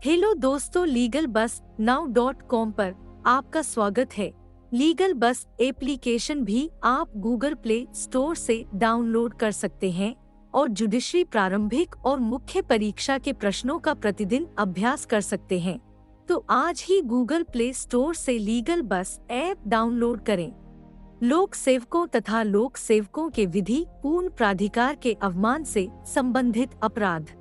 Hello दोस्तों, legal बस now.com पर आपका स्वागत है। लीगल बस एप्लीकेशन भी आप गूगल प्ले स्टोर से डाउनलोड कर सकते हैं और जुडिशरी प्रारंभिक और मुख्य परीक्षा के प्रश्नों का प्रतिदिन अभ्यास कर सकते हैं। तो आज ही गूगल प्ले स्टोर से लीगल बस ऐप डाउनलोड करें। लोक सेवकों तथा लोक सेवकों के विधि पूर्ण प्राधिकार के अवमान से संबंधित अपराध।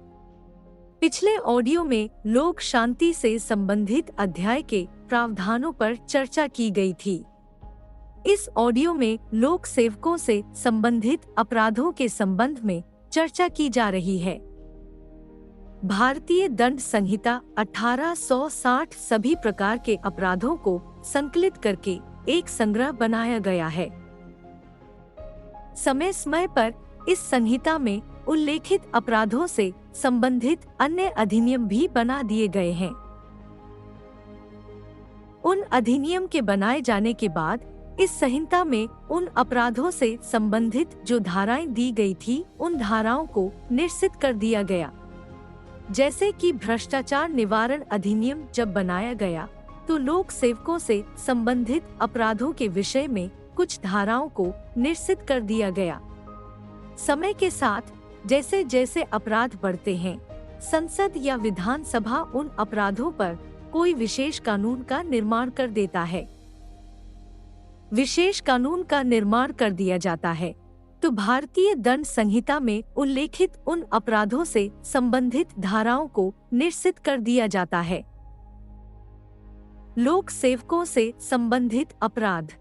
पिछले ऑडियो में लोक शांति से संबंधित अध्याय के प्रावधानों पर चर्चा की गई थी। इस ऑडियो में लोक सेवकों से संबंधित अपराधों के संबंध में चर्चा की जा रही है। भारतीय दंड संहिता 1860 सभी प्रकार के अपराधों को संकलित करके एक संग्रह बनाया गया है। समय समय पर इस संहिता में उल्लेखित अपराधों से संबंधित अन्य अधिनियम भी बना दिए गए हैं। उन अधिनियम के बनाए जाने के बाद इस संहिता में उन अपराधों से संबंधित जो धाराएं दी गई थी, उन धाराओं को निश्चित कर दिया गया। जैसे कि भ्रष्टाचार निवारण अधिनियम जब बनाया गया तो लोक सेवकों से संबंधित अपराधों के विषय में कुछ धाराओं को निश्चित कर दिया गया। समय के साथ जैसे जैसे अपराध बढ़ते हैं, संसद या विधानसभा उन अपराधों पर कोई विशेष कानून का निर्माण कर देता है। विशेष कानून का निर्माण कर दिया जाता है तो भारतीय दंड संहिता में उल्लेखित उन अपराधों से संबंधित धाराओं को निश्चित कर दिया जाता है। लोक सेवकों से संबंधित अपराध।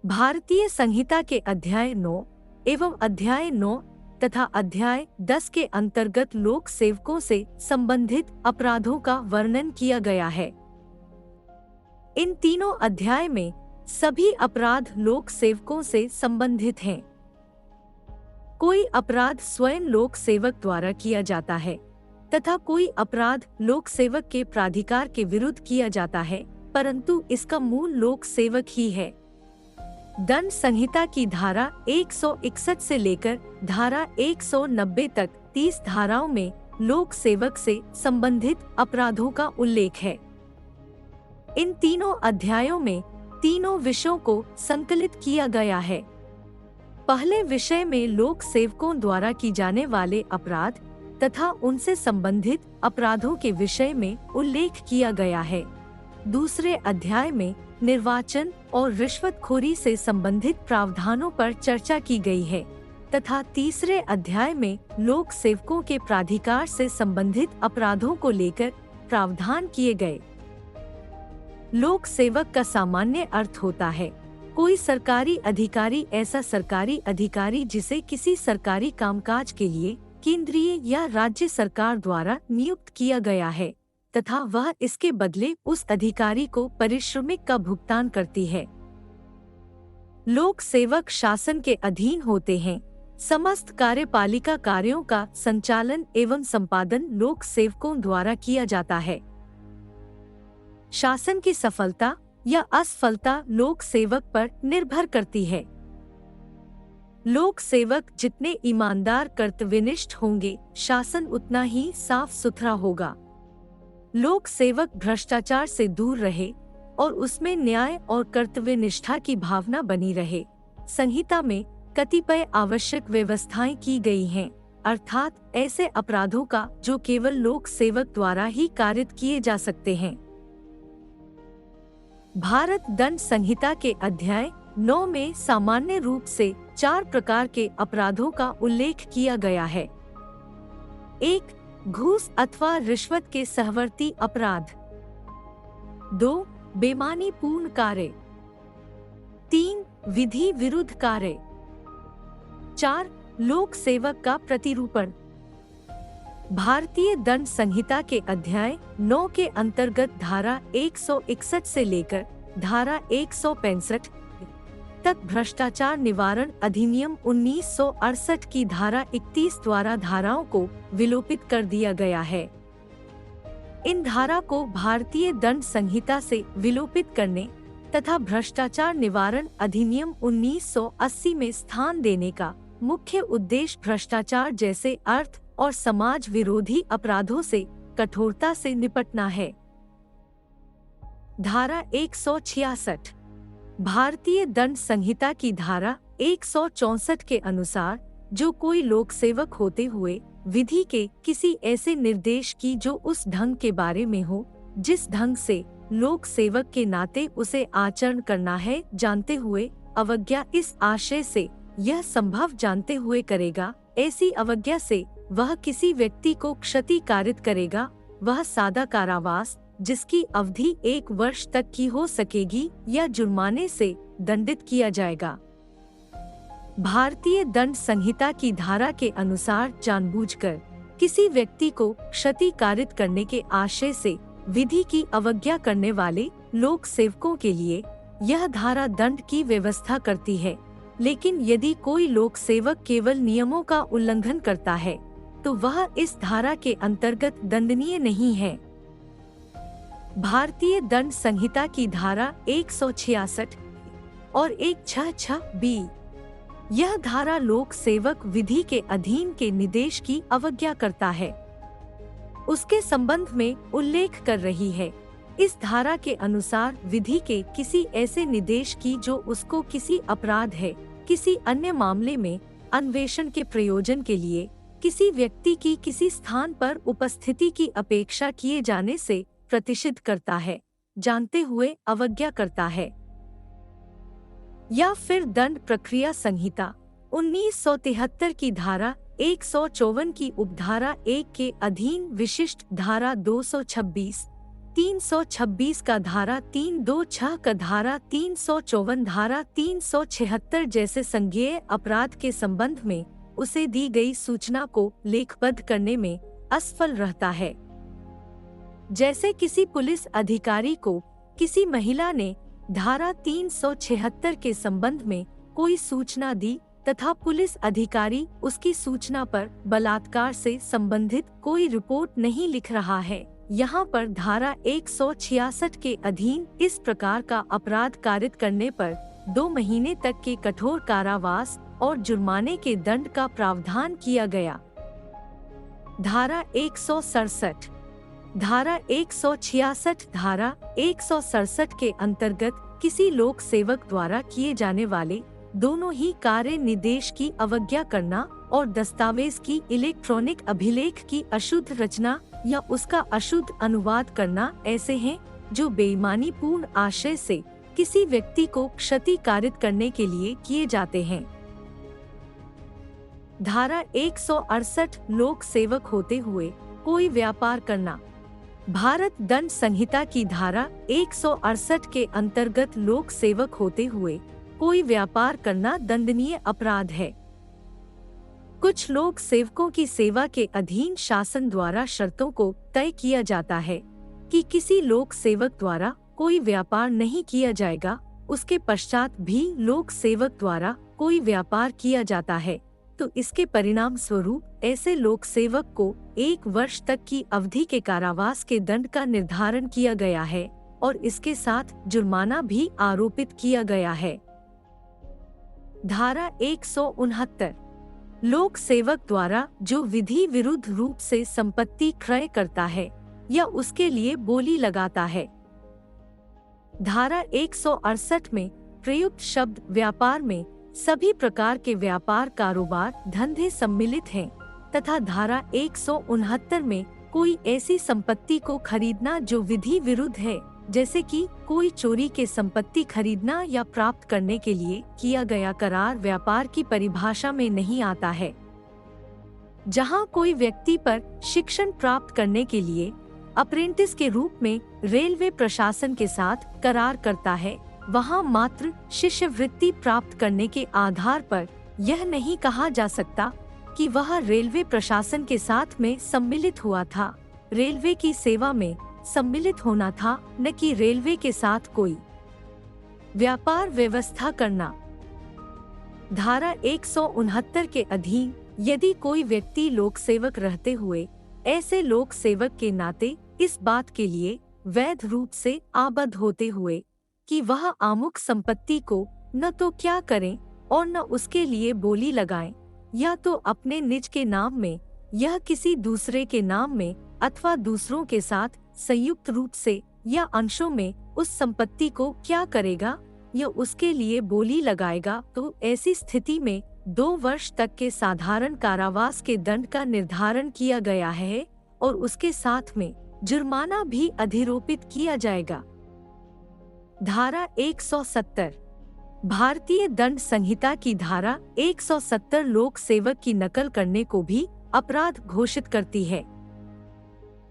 भारतीय संहिता के अध्याय 9 एवं अध्याय 9 तथा अध्याय 10 के अंतर्गत लोक सेवकों से संबंधित अपराधों का वर्णन किया गया है। इन तीनों अध्याय में सभी अपराध लोक सेवकों से संबंधित हैं। कोई अपराध स्वयं लोक सेवक द्वारा किया जाता है तथा कोई अपराध लोक सेवक के प्राधिकार के विरुद्ध किया जाता है, परंतु इसका मूल लोक सेवक ही है। दंड संहिता की धारा 161 से लेकर धारा 190 तक 30 धाराओं में लोक सेवक से संबंधित अपराधों का उल्लेख है। इन तीनों अध्यायों में तीनों विषयों को संकलित किया गया है। पहले विषय में लोक सेवकों द्वारा की जाने वाले अपराध तथा उनसे संबंधित अपराधों के विषय में उल्लेख किया गया है। दूसरे अध्याय में निर्वाचन और रिश्वतखोरी से संबंधित प्रावधानों पर चर्चा की गई है तथा तीसरे अध्याय में लोक सेवकों के प्राधिकार से संबंधित अपराधों को लेकर प्रावधान किए गए। लोक सेवक का सामान्य अर्थ होता है कोई सरकारी अधिकारी, ऐसा सरकारी अधिकारी जिसे किसी सरकारी कामकाज के लिए केंद्रीय या राज्य सरकार द्वारा नियुक्त किया गया है तथा वह इसके बदले उस अधिकारी को पारिश्रमिक का भुगतान करती है। लोक सेवक शासन के अधीन होते हैं। समस्त कार्यपालिका कार्यों का संचालन एवं संपादन लोक सेवकों द्वारा किया जाता है। शासन की सफलता या असफलता लोक सेवक पर निर्भर करती है। लोक सेवक जितने ईमानदार कर्तव्यनिष्ठ होंगे, शासन उतना ही साफ सुथरा होगा। लोक सेवक भ्रष्टाचार से दूर रहे और उसमें न्याय और कर्तव्य निष्ठा की भावना बनी रहे। संहिता में कतिपय आवश्यक व्यवस्थाएं की गई हैं, अर्थात ऐसे अपराधों का जो केवल लोक सेवक द्वारा ही कारित किए जा सकते हैं। भारत दंड संहिता के अध्याय 9 में सामान्य रूप से 4 प्रकार के अपराधों का उल्लेख किया गया है। 1. घूस अथवा रिश्वत के सहवर्ती अपराध। 2. बेईमानी पूर्ण कार्य। 3. विधि विरुद्ध कार्य। 4. लोक सेवक का प्रतिरूपण। भारतीय दंड संहिता के अध्याय 9 के अंतर्गत धारा 161 से लेकर धारा 165 तक भ्रष्टाचार निवारण अधिनियम 1968 की धारा 31 द्वारा धाराओं को विलोपित कर दिया गया है। इन धारा को भारतीय दंड संहिता से विलोपित करने तथा भ्रष्टाचार निवारण अधिनियम 1980 में स्थान देने का मुख्य उद्देश्य भ्रष्टाचार जैसे अर्थ और समाज विरोधी अपराधों से कठोरता से निपटना है। धारा 166 भारतीय दंड संहिता की धारा 164 के अनुसार जो कोई लोक सेवक होते हुए विधि के किसी ऐसे निर्देश की जो उस ढंग के बारे में हो जिस ढंग से लोक सेवक के नाते उसे आचरण करना है जानते हुए अवज्ञा इस आशय से यह संभव जानते हुए करेगा, ऐसी अवज्ञा से वह किसी व्यक्ति को क्षति कारित करेगा, वह सादा कारावास जिसकी अवधि 1 वर्ष तक की हो सकेगी या जुर्माने से दंडित किया जाएगा। भारतीय दंड संहिता की धारा के अनुसार जानबूझकर किसी व्यक्ति को क्षति कारित करने के आशय से विधि की अवज्ञा करने वाले लोक सेवकों के लिए यह धारा दंड की व्यवस्था करती है, लेकिन यदि कोई लोक सेवक केवल नियमों का उल्लंघन करता है तो वह इस धारा के अंतर्गत दंडनीय नहीं है। भारतीय दंड संहिता की धारा 166 और 166B यह धारा लोक सेवक विधि के अधीन के निर्देश की अवज्ञा करता है उसके संबंध में उल्लेख कर रही है। इस धारा के अनुसार विधि के किसी ऐसे निर्देश की जो उसको किसी अपराध है किसी अन्य मामले में अन्वेषण के प्रयोजन के लिए किसी व्यक्ति की किसी स्थान पर उपस्थिति की अपेक्षा किए जाने से प्रतिषिद्ध करता है, जानते हुए अवज्ञा करता है। या फिर दंड प्रक्रिया संहिता 1973 की धारा 154 की उपधारा 1 के अधीन विशिष्ट धारा 226, 326 का धारा 326 का धारा 354 धारा 376 जैसे संज्ञेय अपराध के संबंध में उसे दी गई सूचना को लेखबद्ध करने में असफल रहता है। जैसे किसी पुलिस अधिकारी को किसी महिला ने धारा 376 के संबंध में कोई सूचना दी तथा पुलिस अधिकारी उसकी सूचना पर बलात्कार से संबंधित कोई रिपोर्ट नहीं लिख रहा है। यहाँ पर धारा 166 के अधीन इस प्रकार का अपराध कारित करने पर 2 महीने तक के कठोर कारावास और जुर्माने के दंड का प्रावधान किया गया। धारा 167 धारा 166 धारा 167 के अंतर्गत किसी लोक सेवक द्वारा किए जाने वाले दोनों ही कार्य निर्देश की अवज्ञा करना और दस्तावेज की इलेक्ट्रॉनिक अभिलेख की अशुद्ध रचना या उसका अशुद्ध अनुवाद करना ऐसे हैं जो बेईमानी पूर्ण आशय से किसी व्यक्ति को क्षति कारित करने के लिए किए जाते हैं। धारा 168 लोक सेवक होते हुए कोई व्यापार करना। भारत दंड संहिता की धारा 168 के अंतर्गत लोक सेवक होते हुए कोई व्यापार करना दंडनीय अपराध है। कुछ लोक सेवकों की सेवा के अधीन शासन द्वारा शर्तों को तय किया जाता है कि किसी लोक सेवक द्वारा कोई व्यापार नहीं किया जाएगा, उसके पश्चात भी लोक सेवक द्वारा कोई व्यापार किया जाता है तो इसके परिणाम स्वरूप ऐसे लोक सेवक को 1 वर्ष तक की अवधि के कारावास के दंड का निर्धारण किया गया है और इसके साथ जुर्माना भी आरोपित किया गया है। धारा 169 लोक सेवक द्वारा जो विधि विरुद्ध रूप से संपत्ति क्रय करता है या उसके लिए बोली लगाता है। धारा 168 में प्रयुक्त शब्द व्यापार में सभी प्रकार के व्यापार कारोबार धंधे सम्मिलित हैं तथा धारा 169 में कोई ऐसी संपत्ति को खरीदना जो विधि विरुद्ध है, जैसे कि कोई चोरी के संपत्ति खरीदना या प्राप्त करने के लिए किया गया करार व्यापार की परिभाषा में नहीं आता है। जहां कोई व्यक्ति पर शिक्षण प्राप्त करने के लिए अप्रेंटिस के रूप में रेलवे प्रशासन के साथ करार करता है, वहां मात्र शिष्यवृत्ति प्राप्त करने के आधार पर यह नहीं कहा जा सकता कि वह रेलवे प्रशासन के साथ में सम्मिलित हुआ था। रेलवे की सेवा में सम्मिलित होना था, न कि रेलवे के साथ कोई व्यापार व्यवस्था करना। धारा 169 के अधीन यदि कोई व्यक्ति लोक सेवक रहते हुए ऐसे लोक सेवक के नाते इस बात के लिए वैध रूप से आबद्ध होते हुए कि वह आमुख संपत्ति को न तो क्या करें और न उसके लिए बोली लगाएं, या तो अपने निज के नाम में या किसी दूसरे के नाम में अथवा दूसरों के साथ संयुक्त रूप से या अंशों में उस संपत्ति को क्या करेगा या उसके लिए बोली लगाएगा, तो ऐसी स्थिति में 2 वर्ष तक के साधारण कारावास के दंड का निर्धारण किया गया है और उसके साथ में जुर्माना भी अधिरोपित किया जाएगा। धारा 170 भारतीय दंड संहिता की धारा 170 लोक सेवक की नकल करने को भी अपराध घोषित करती है।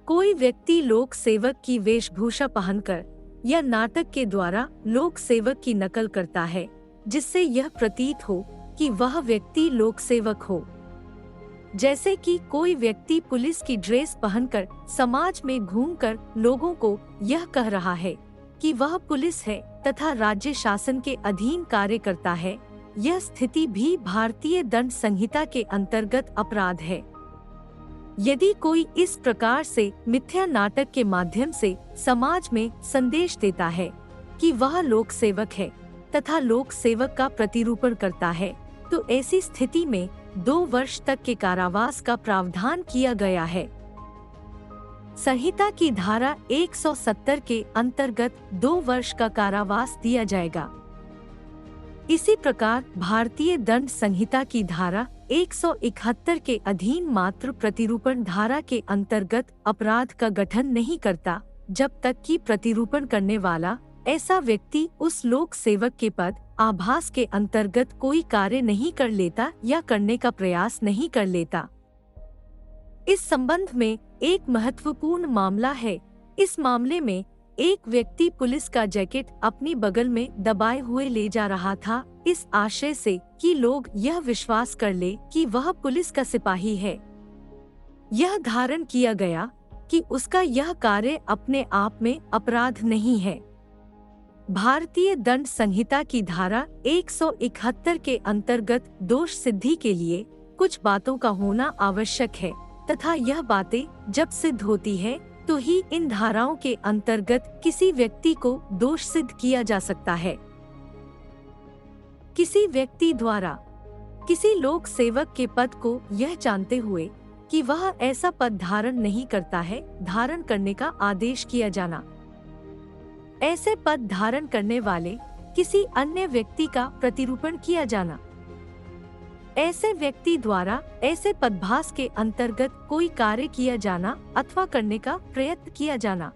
कोई व्यक्ति लोक सेवक की वेशभूषा पहनकर या नाटक के द्वारा लोक सेवक की नकल करता है जिससे यह प्रतीत हो कि वह व्यक्ति लोक सेवक हो। जैसे कि कोई व्यक्ति पुलिस की ड्रेस पहनकर समाज में घूमकर लोगों को यह कह रहा है कि वह पुलिस है तथा राज्य शासन के अधीन कार्य करता है, यह स्थिति भी भारतीय दंड संहिता के अंतर्गत अपराध है। यदि कोई इस प्रकार से मिथ्या नाटक के माध्यम से समाज में संदेश देता है कि वह लोक सेवक है तथा लोक सेवक का प्रतिरूपण करता है, तो ऐसी स्थिति में 2 वर्ष तक के कारावास का प्रावधान किया गया है। संहिता की धारा 170 के अंतर्गत 2 वर्ष का कारावास दिया जाएगा। इसी प्रकार भारतीय दंड संहिता की धारा 171 के अधीन मात्र प्रतिरूपण धारा के अंतर्गत अपराध का गठन नहीं करता जब तक कि प्रतिरूपण करने वाला ऐसा व्यक्ति उस लोक सेवक के पद आभास के अंतर्गत कोई कार्य नहीं कर लेता या करने का प्रयास नहीं कर लेता। इस संबंध में एक महत्वपूर्ण मामला है। इस मामले में एक व्यक्ति पुलिस का जैकेट अपनी बगल में दबाए हुए ले जा रहा था, इस आशय से कि लोग यह विश्वास कर ले कि वह पुलिस का सिपाही है। यह धारण किया गया कि उसका यह कार्य अपने आप में अपराध नहीं है। भारतीय दंड संहिता की धारा 171 के अंतर्गत दोष सिद्धि के लिए कुछ बातों का होना आवश्यक है तथा यह बातें जब सिद्ध होती है तो ही इन धाराओं के अंतर्गत किसी व्यक्ति को दोष सिद्ध किया जा सकता है। किसी व्यक्ति द्वारा किसी लोक सेवक के पद को यह जानते हुए कि वह ऐसा पद धारण नहीं करता है, धारण करने का आदेश किया जाना। ऐसे पद धारण करने वाले किसी अन्य व्यक्ति का प्रतिरूपण किया जाना। ऐसे व्यक्ति द्वारा ऐसे पदभास के अंतर्गत कोई कार्य किया जाना अथवा करने का प्रयत्न किया जाना।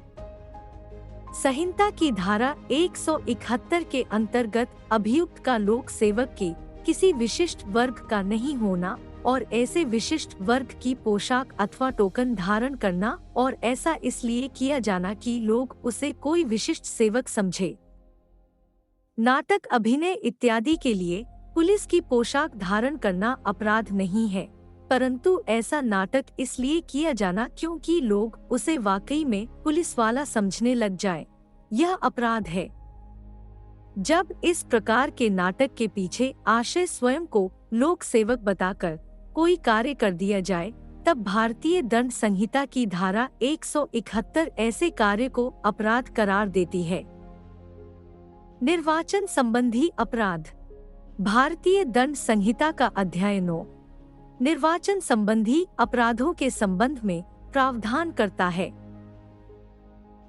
संहिता की धारा 171 के अंतर्गत अभियुक्त का लोक सेवक के किसी विशिष्ट वर्ग का नहीं होना और ऐसे विशिष्ट वर्ग की पोशाक अथवा टोकन धारण करना और ऐसा इसलिए किया जाना कि लोग उसे कोई विशिष्ट सेवक समझे। नाटक, अभिनय इत्यादि के लिए पुलिस की पोशाक धारण करना अपराध नहीं है, परंतु ऐसा नाटक इसलिए किया जाना क्योंकि लोग उसे वाकई में पुलिस वाला समझने लग जाए, यह अपराध है। जब इस प्रकार के नाटक के पीछे आशय स्वयं को लोक सेवक बताकर कोई कार्य कर दिया जाए, तब भारतीय दंड संहिता की धारा 171 ऐसे कार्य को अपराध करार देती है। निर्वाचन संबंधी अपराध। भारतीय दंड संहिता का अध्याय 9 निर्वाचन संबंधी अपराधों के संबंध में प्रावधान करता है।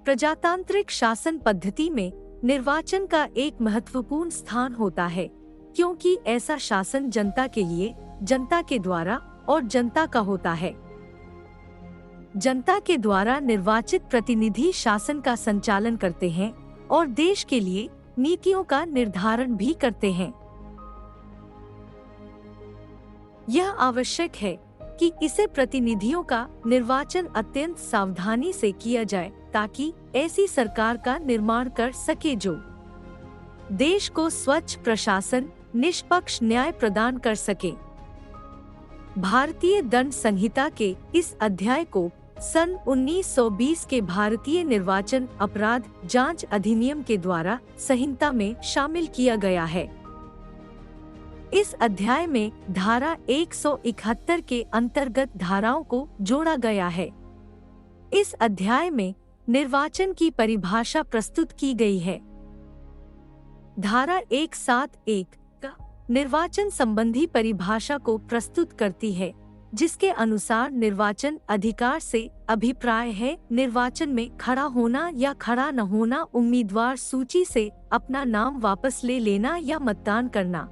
प्रजातांत्रिक शासन पद्धति में निर्वाचन का एक महत्वपूर्ण स्थान होता है, क्योंकि ऐसा शासन जनता के लिए, जनता के द्वारा और जनता का होता है। जनता के द्वारा निर्वाचित प्रतिनिधि शासन का संचालन करते हैं और देश के लिए नीतियों का निर्धारण भी करते हैं। यह आवश्यक है कि इसे प्रतिनिधियों का निर्वाचन अत्यंत सावधानी से किया जाए ताकि ऐसी सरकार का निर्माण कर सके जो देश को स्वच्छ प्रशासन, निष्पक्ष न्याय प्रदान कर सके। भारतीय दंड संहिता के इस अध्याय को सन 1920 के भारतीय निर्वाचन अपराध जांच अधिनियम के द्वारा संहिता में शामिल किया गया है। इस अध्याय में धारा 171 के अंतर्गत धाराओं को जोड़ा गया है। इस अध्याय में निर्वाचन की परिभाषा प्रस्तुत की गई है। धारा 171 का निर्वाचन संबंधी परिभाषा को प्रस्तुत करती है जिसके अनुसार निर्वाचन अधिकार से अभिप्राय है निर्वाचन में खड़ा होना या खड़ा न होना, उम्मीदवार सूची से अपना नाम वापस ले लेना या मतदान करना।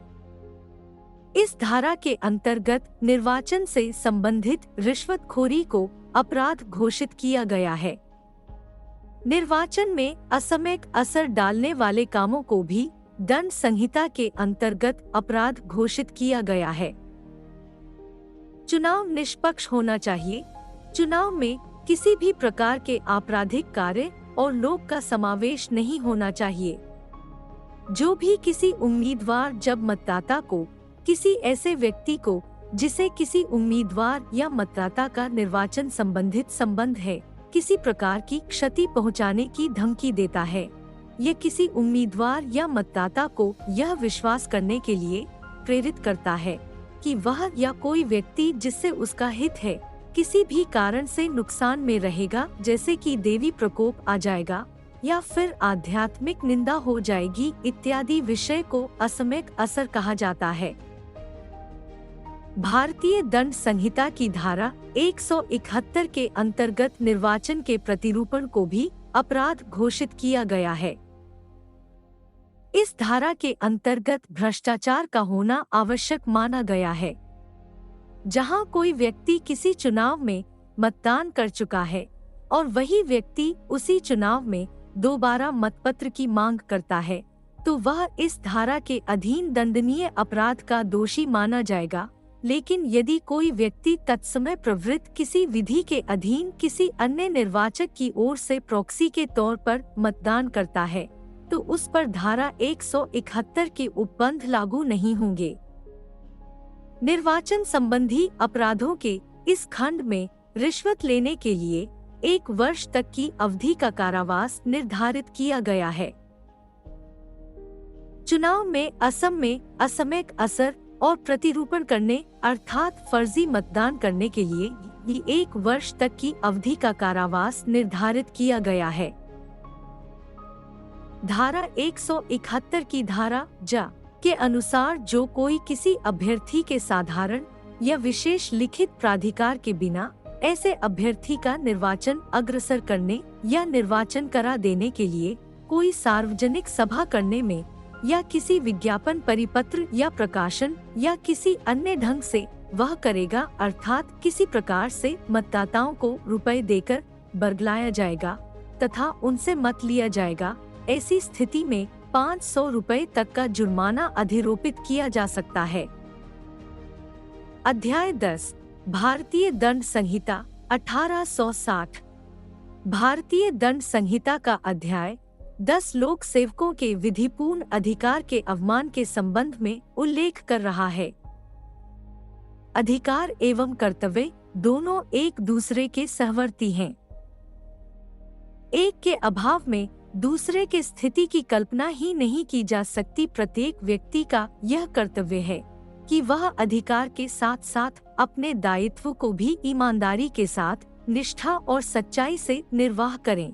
इस धारा के अंतर्गत निर्वाचन से संबंधित रिश्वतखोरी को अपराध घोषित किया गया है। निर्वाचन में असमयिक असर डालने वाले कामों को भी दंड संहिता के अंतर्गत अपराध घोषित किया गया है। चुनाव निष्पक्ष होना चाहिए। चुनाव में किसी भी प्रकार के आपराधिक कार्य और लोभ का समावेश नहीं होना चाहिए। जो भी किसी उम्मीदवार जब मतदाता को किसी ऐसे व्यक्ति को जिसे किसी उम्मीदवार या मतदाता का निर्वाचन संबंधित संबंध है किसी प्रकार की क्षति पहुंचाने की धमकी देता है, यह किसी उम्मीदवार या मतदाता को यह विश्वास करने के लिए प्रेरित करता है कि वह या कोई व्यक्ति जिससे उसका हित है किसी भी कारण से नुकसान में रहेगा, जैसे कि देवी प्रकोप आ जाएगा या फिर आध्यात्मिक निंदा हो जाएगी इत्यादि विषय को असमयिक असर कहा जाता है। भारतीय दंड संहिता की धारा 171 के अंतर्गत निर्वाचन के प्रतिरूपण को भी अपराध घोषित किया गया है। इस धारा के अंतर्गत भ्रष्टाचार का होना आवश्यक माना गया है। जहां कोई व्यक्ति किसी चुनाव में मतदान कर चुका है और वही व्यक्ति उसी चुनाव में दोबारा मतपत्र की मांग करता है, तो वह इस धारा के अधीन दंडनीय अपराध का दोषी माना जाएगा। लेकिन यदि कोई व्यक्ति तत्समय प्रवृत्त किसी विधि के अधीन किसी अन्य निर्वाचक की ओर से प्रॉक्सी के तौर पर मतदान करता है, तो उस पर धारा 171 के उपबंध लागू नहीं होंगे। निर्वाचन संबंधी अपराधों के इस खंड में रिश्वत लेने के लिए 1 वर्ष तक की अवधि का कारावास निर्धारित किया गया है। चुनाव में असम में असमयिक असर और प्रतिरूपण करने अर्थात फर्जी मतदान करने के लिए 1 वर्ष तक की अवधि का कारावास निर्धारित किया गया है। धारा 171 की धारा जा के अनुसार जो कोई किसी अभ्यर्थी के साधारण या विशेष लिखित प्राधिकार के बिना ऐसे अभ्यर्थी का निर्वाचन अग्रसर करने या निर्वाचन करा देने के लिए कोई सार्वजनिक सभा करने में या किसी विज्ञापन परिपत्र या प्रकाशन या किसी अन्य ढंग से वह करेगा, अर्थात किसी प्रकार से मतदाताओं को रुपए देकर बरगलाया जाएगा तथा उनसे मत लिया जाएगा, ऐसी स्थिति में 500 रुपए तक का जुर्माना अधिरोपित किया जा सकता है। अध्याय 10 भारतीय दंड संहिता 1860। भारतीय दंड संहिता का अध्याय 10 लोक सेवकों के विधिपूर्ण अधिकार के अवमान के संबंध में उल्लेख कर रहा है। अधिकार एवं कर्तव्य दोनों एक दूसरे के सहवर्ती हैं। एक के अभाव में दूसरे के स्थिति की कल्पना ही नहीं की जा सकती। प्रत्येक व्यक्ति का यह कर्तव्य है कि वह अधिकार के साथ साथ अपने दायित्व को भी ईमानदारी के साथ निष्ठा और सच्चाई से निर्वाह करें।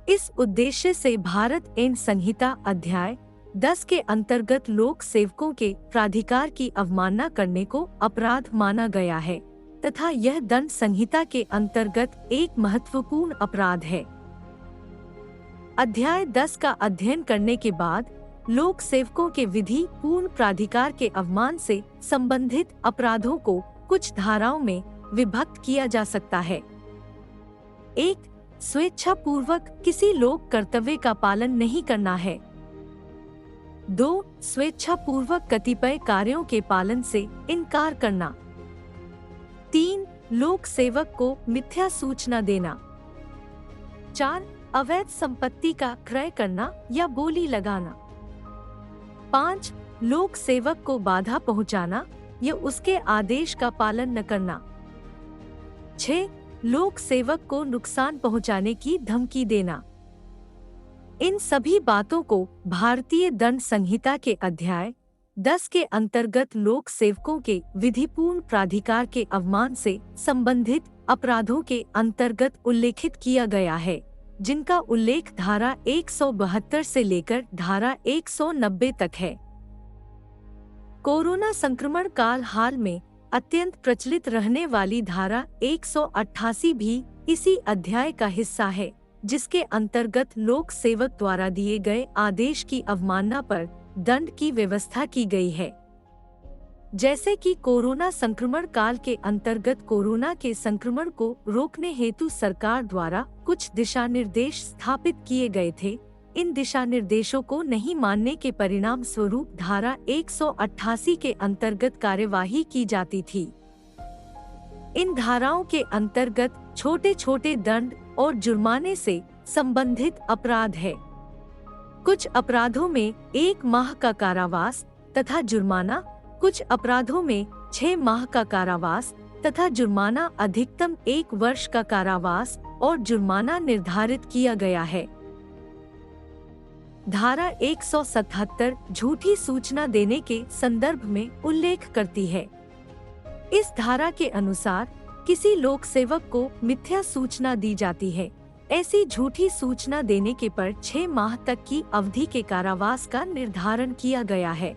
इस उद्देश्य से भारत एन संहिता अध्याय 10 के अंतर्गत लोक सेवकों के प्राधिकार की अवमानना करने को अपराध माना गया है तथा यह दंड संहिता के अंतर्गत एक महत्वपूर्ण अपराध है। अध्याय 10 का अध्ययन करने के बाद लोक सेवकों के विधि पूर्ण प्राधिकार के अवमान से संबंधित अपराधों को कुछ धाराओं में विभक्त किया जा सकता है। 1. स्वेच्छा पूर्वक किसी लोक कर्तव्य का पालन नहीं करना है। 2. स्वेच्छा पूर्वक कतिपय कार्यों के पालन से इनकार करना। 3. लोक सेवक को मिथ्या सूचना देना। 4. अवैध संपत्ति का क्रय करना या बोली लगाना। 5. लोक सेवक को बाधा पहुंचाना या उसके आदेश का पालन न करना। 6. लोक सेवक को नुकसान पहुंचाने की धमकी देना। इन सभी बातों को भारतीय दंड संहिता के अध्याय 10 के अंतर्गत लोक सेवकों के विधिपूर्ण प्राधिकार के अवमान से संबंधित अपराधों के अंतर्गत उल्लेखित किया गया है, जिनका उल्लेख धारा 172 से लेकर धारा 190 तक है। कोरोना संक्रमण काल हाल में अत्यंत प्रचलित रहने वाली धारा 188 भी इसी अध्याय का हिस्सा है, जिसके अंतर्गत लोक सेवक द्वारा दिए गए आदेश की अवमानना पर दंड की व्यवस्था की गई है। जैसे कि कोरोना संक्रमण काल के अंतर्गत कोरोना के संक्रमण को रोकने हेतु सरकार द्वारा कुछ दिशा निर्देश स्थापित किए गए थे। इन दिशा निर्देशों को नहीं मानने के परिणाम स्वरूप धारा 188 के अंतर्गत कार्यवाही की जाती थी। इन धाराओं के अंतर्गत छोटे छोटे दंड और जुर्माने से संबंधित अपराध है। कुछ अपराधों में 1 माह का कारावास तथा जुर्माना, कुछ अपराधों में 6 माह का कारावास तथा जुर्माना, अधिकतम 1 वर्ष का कारावास और जुर्माना निर्धारित किया गया है। धारा 177 झूठी सूचना देने के संदर्भ में उल्लेख करती है। इस धारा के अनुसार किसी लोक सेवक को मिथ्या सूचना दी जाती है। ऐसी झूठी सूचना देने के पर 6 माह तक की अवधि के कारावास का निर्धारण किया गया है।